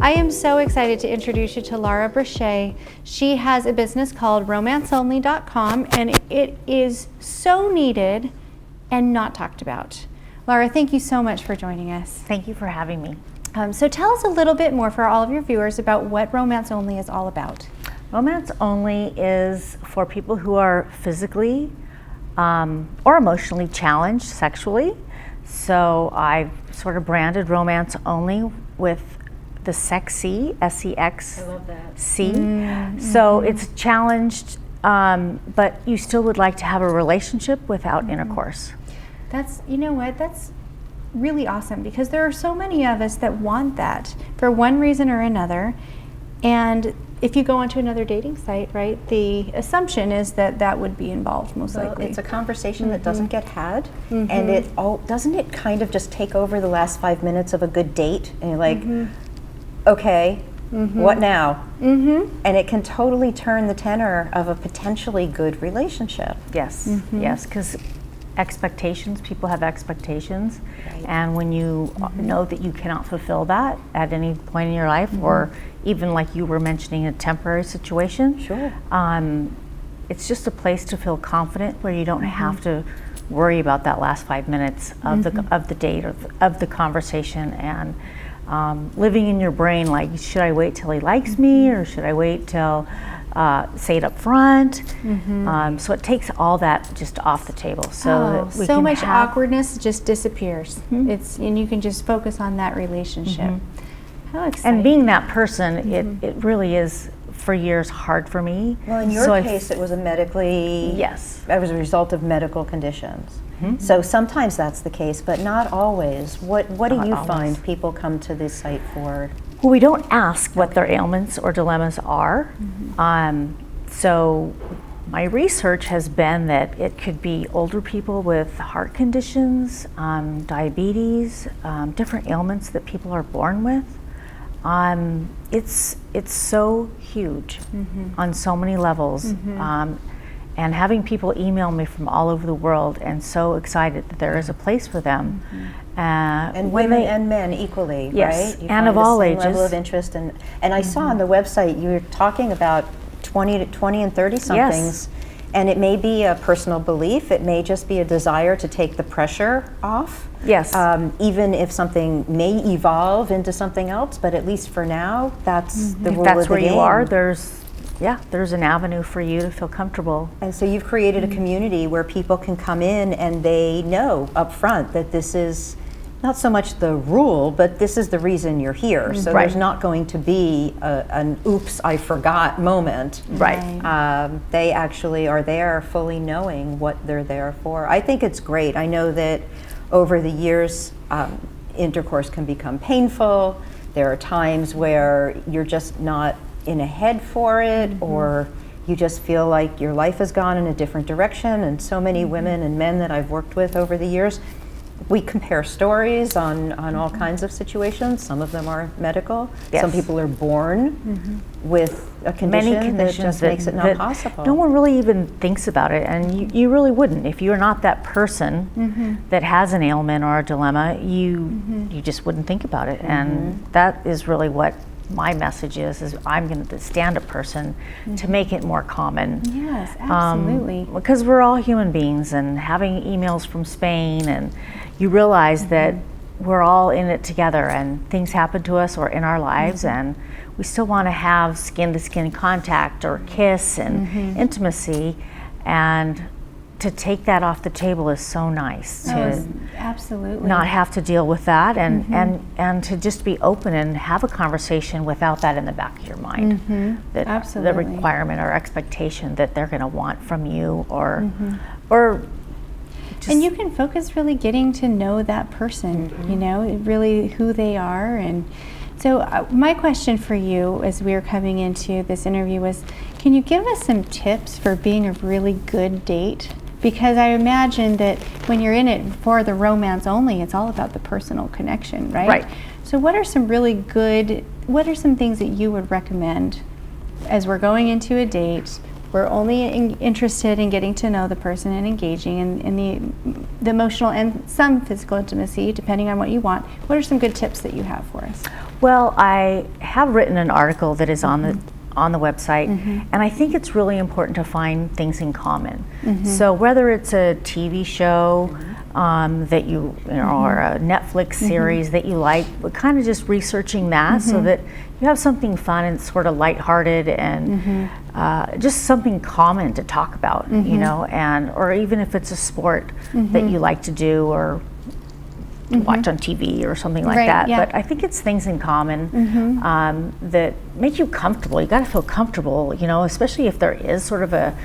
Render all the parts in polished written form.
I am so excited to introduce you to Laura Brashier. She has a business called romanceonly.com, and it is so needed and not talked about. Laura, thank you so much for joining us. Thank you for having me. So tell us a little bit more for all of your viewers about what Romance Only is all about. Romance Only is for people who are physically or emotionally challenged sexually. So I've sort of branded Romance Only with the sexy, S-E-X-C. I love that. So it's challenged, but you still would like to have a relationship without intercourse. That's, you know what, that's really awesome, because there are so many of us that want that for one reason or another. And if you go onto another dating site, right, the assumption is that that would be involved most likely. It's a conversation that doesn't get had, and doesn't it kind of just take over the last 5 minutes of a good date, and you're like, okay, what now? And it can totally turn the tenor of a potentially good relationship. Yes, yes, because expectations, people have expectations, and when you know that you cannot fulfill that at any point in your life, or even like you were mentioning, a temporary situation, it's just a place to feel confident where you don't have to worry about that last 5 minutes of the date or of the conversation, and living in your brain like, should I wait till he likes me, or should I wait till say it up front? So it takes all that just off the table. So that we so can much have awkwardness just disappears. And you can just focus on that relationship. How exciting. And being that person, it really is for years hard for me. Well, in your case, it was a medically, it was a result of medical conditions. So sometimes that's the case, but not always. What do you find people come to this site for? Well, we don't ask what their ailments or dilemmas are. So my research has been that it could be older people with heart conditions, diabetes, different ailments that people are born with. It's so huge on so many levels. And having people email me from all over the world, and so excited that there is a place for them. And women and men equally, right? You and of all ages. Level of interest, and I saw on the website you were talking about 20 and 30 somethings, and it may be a personal belief, it may just be a desire to take the pressure off. Even if something may evolve into something else, but at least for now, that's the rule of the game. If that's where you are, there's an avenue for you to feel comfortable. And so you've created a community where people can come in and they know up front that this is not so much the rule, but this is the reason you're here. So there's not going to be an oops, I forgot moment. They actually are there fully knowing what they're there for. I think it's great. I know that over the years, intercourse can become painful. There are times where you're just not in a head for it, or you just feel like your life has gone in a different direction. And so many women and men that I've worked with over the years, we compare stories on all kinds of situations. Some of them are medical. Some people are born with a condition that just makes it not possible. No one really even thinks about it, and you really wouldn't. If you're not that person that has an ailment or a dilemma, you just wouldn't think about it. And that is really what my message is I'm going to stand a person to make it more common. Yes, absolutely. Because we're all human beings, and having emails from Spain, and you realize that we're all in it together, and things happen to us or in our lives, and we still want to have skin-to-skin contact or kiss and intimacy, and to take that off the table is so nice. To absolutely not have to deal with that, and to just be open and have a conversation without that in the back of your mind. That the requirement or expectation that they're going to want from you, or and you can focus really getting to know that person, you know, really who they are. And so my question for you as we were coming into this interview was, can you give us some tips for being a really good date? Because I imagine that when you're in it for the romance only, it's all about the personal connection, right? So what are some things that you would recommend as we're going into a date? We're only interested in getting to know the person and engaging in the emotional and some physical intimacy, depending on what you want. What are some good tips that you have for us? Well, I have written an article that is on the website, and I think it's really important to find things in common. So whether it's a TV show that you know, or a Netflix series that you like, but kind of just researching that so that you have something fun and sort of lighthearted and just something common to talk about, you know, and or even if it's a sport that you like to do or watch on TV or something like that. But I think it's things in common that make you comfortable. You got to feel comfortable, you know, especially if there is sort of a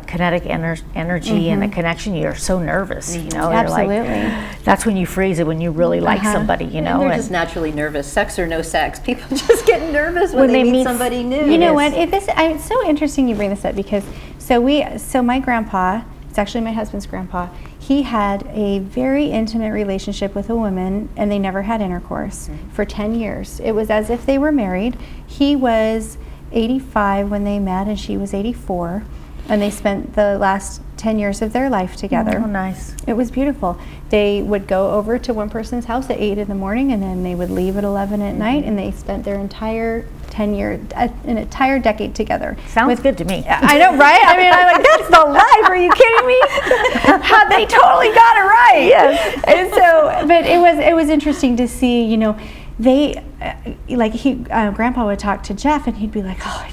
kinetic energy and a connection. You're so nervous, you know. Absolutely. You're like, that's when you freeze it, when you really like somebody, you know. And they're just naturally nervous, sex or no sex. People just get nervous when they meet somebody new. You know what? It's so interesting you bring this up because so my grandpa, it's actually my husband's grandpa, he had a very intimate relationship with a woman and they never had intercourse for 10 years. It was as if they were married. He was 85 when they met and she was 84, and they spent the last 10 years of their life together. Oh, nice. It was beautiful. They would go over to one person's house at 8 in the morning and then they would leave at 11 at night, and they spent their entire an entire decade together. Sounds good to me. I know, right? I mean, I'm like, that's the life. Are you kidding me? They totally got it right. Yes. And so, but it was interesting to see, you know, they Grandpa would talk to Jeff and he'd be like, oh,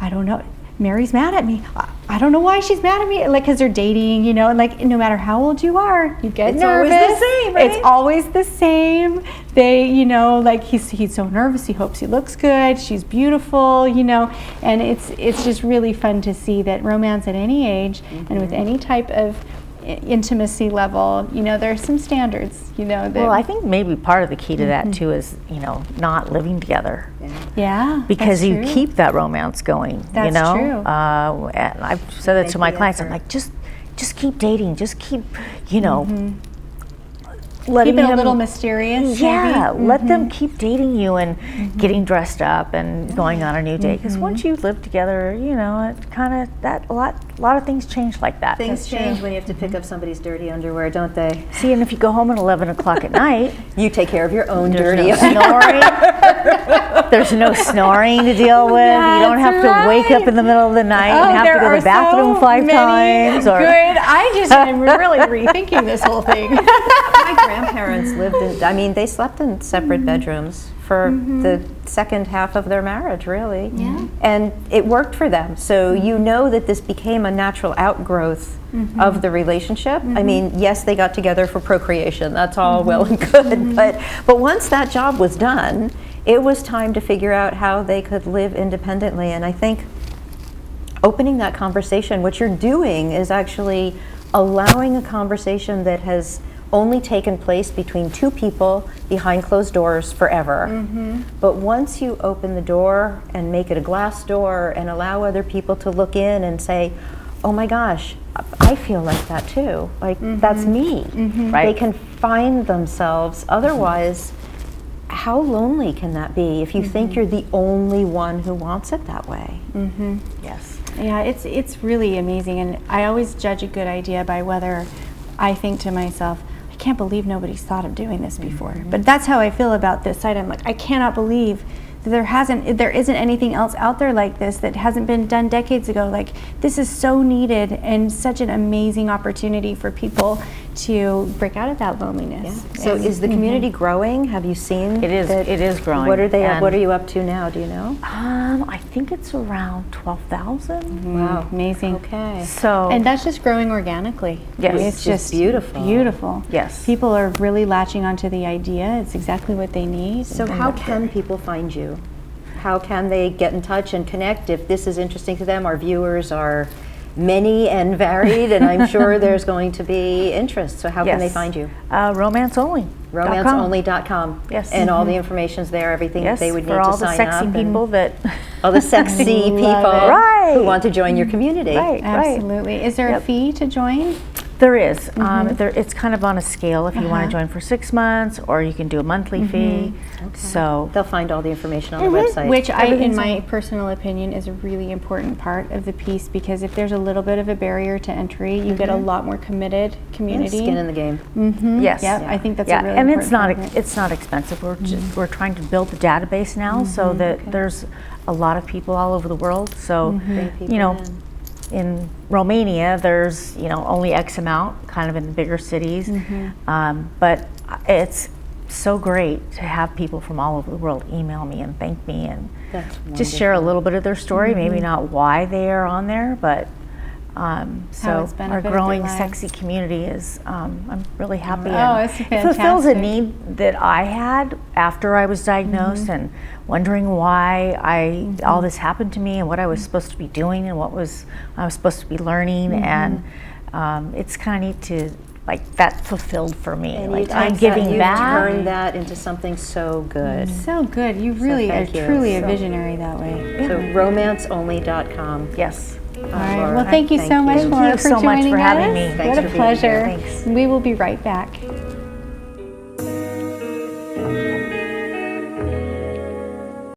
I don't know. Mary's mad at me. I don't know why she's mad at me. Like, because they're dating, you know, and like no matter how old you are, you get nervous. It's always the same, right? It's always the same. They, you know, like he's so nervous. He hopes he looks good. She's beautiful, you know, and it's just really fun to see that romance at any age and with any type of intimacy level, you know, there's some standards, you know. Well, I think maybe part of the key to that too is, you know, not living together. Yeah, because you keep that romance going. That's you know? true. And I've said that to my clients. I'm like, just keep dating. Just keep, you know, letting keep it them, a little mysterious. Yeah, let them keep dating you and getting dressed up and going on a new date. Because once you live together, you know, it kind of a lot of things change like that. Things change when you have to pick up somebody's dirty underwear, don't they? See, and if you go home at 11 o'clock at night, you take care of your own dirty no snoring. There's no snoring to deal with. You don't have to wake up in the middle of the night and have to go to the bathroom 5 times. Or good. I just am really rethinking this whole thing. My grandparents they slept in separate bedrooms for the second half of their marriage, really. Yeah. And it worked for them. So you know that this became a natural outgrowth of the relationship. I mean, yes, they got together for procreation. That's all well and good. But once that job was done, it was time to figure out how they could live independently. And I think opening that conversation, what you're doing is actually allowing a conversation that has only taken place between two people behind closed doors forever. But once you open the door and make it a glass door and allow other people to look in and say, oh my gosh, I feel like that too. Like, that's me. Right? They can find themselves. Otherwise, how lonely can that be if you think you're the only one who wants it that way? yes. Yeah, it's really amazing, and I always judge a good idea by whether I think to myself, I can't believe nobody's thought of doing this before. But that's how I feel about this site. I'm like, I cannot believe that there isn't anything else out there like this that hasn't been done decades ago. Like, this is so needed and such an amazing opportunity for people to break out of that loneliness. Yeah. So is the community growing? Have you seen It is growing. What are you up to now? Do you know? I think it's around 12,000. Wow, amazing. Okay. So, And that's just growing organically. Yes. It's just beautiful. Beautiful. Yes. People are really latching onto the idea. It's exactly what they need. So how can people find you? How can they get in touch and connect if this is interesting to them? Our viewers are many and varied, and I'm sure there's going to be interest. So how can they find you? RomanceOnly. RomanceOnly.com. Yes. And all the information's there, everything that they would need for all to sign the up. sexy people that all the sexy people Love it. who want to join your community. Right. Absolutely. Is there a fee to join? There is. It's kind of on a scale if you want to join for 6 months, or you can do a monthly fee. So They'll find all the information on the website. Which in my personal opinion, is a really important part of the piece, because if there's a little bit of a barrier to entry, you get a lot more committed community. Skin in the game. yes, Yep, I think that's a really and important it's not expensive. We're trying to build the database now so that there's a lot of people all over the world. So Bring people you know. in. In Romania, there's only X amount, kind of in the bigger cities, but it's so great to have people from all over the world email me and thank me and just share a little bit of their story. Maybe not why they are on there, but so it's our benefited growing their lives. sexy community is. I'm really happy. It's It fulfills a fantastic. need that I had after I was diagnosed and wondering why all this happened to me and what I was supposed to be doing and I was supposed to be learning, and it's kind of neat to that fulfilled for me. And Like you I'm take giving that, you back. turn that into something so good. So good. You really are thank you. truly a So- visionary that way. So romanceonly.com. Yes. All right. Laura, Well, thank you so much, you. Laura, Thank you so for much joining for having us. me. Thanks What for a being here. pleasure. Thanks. We will be right back.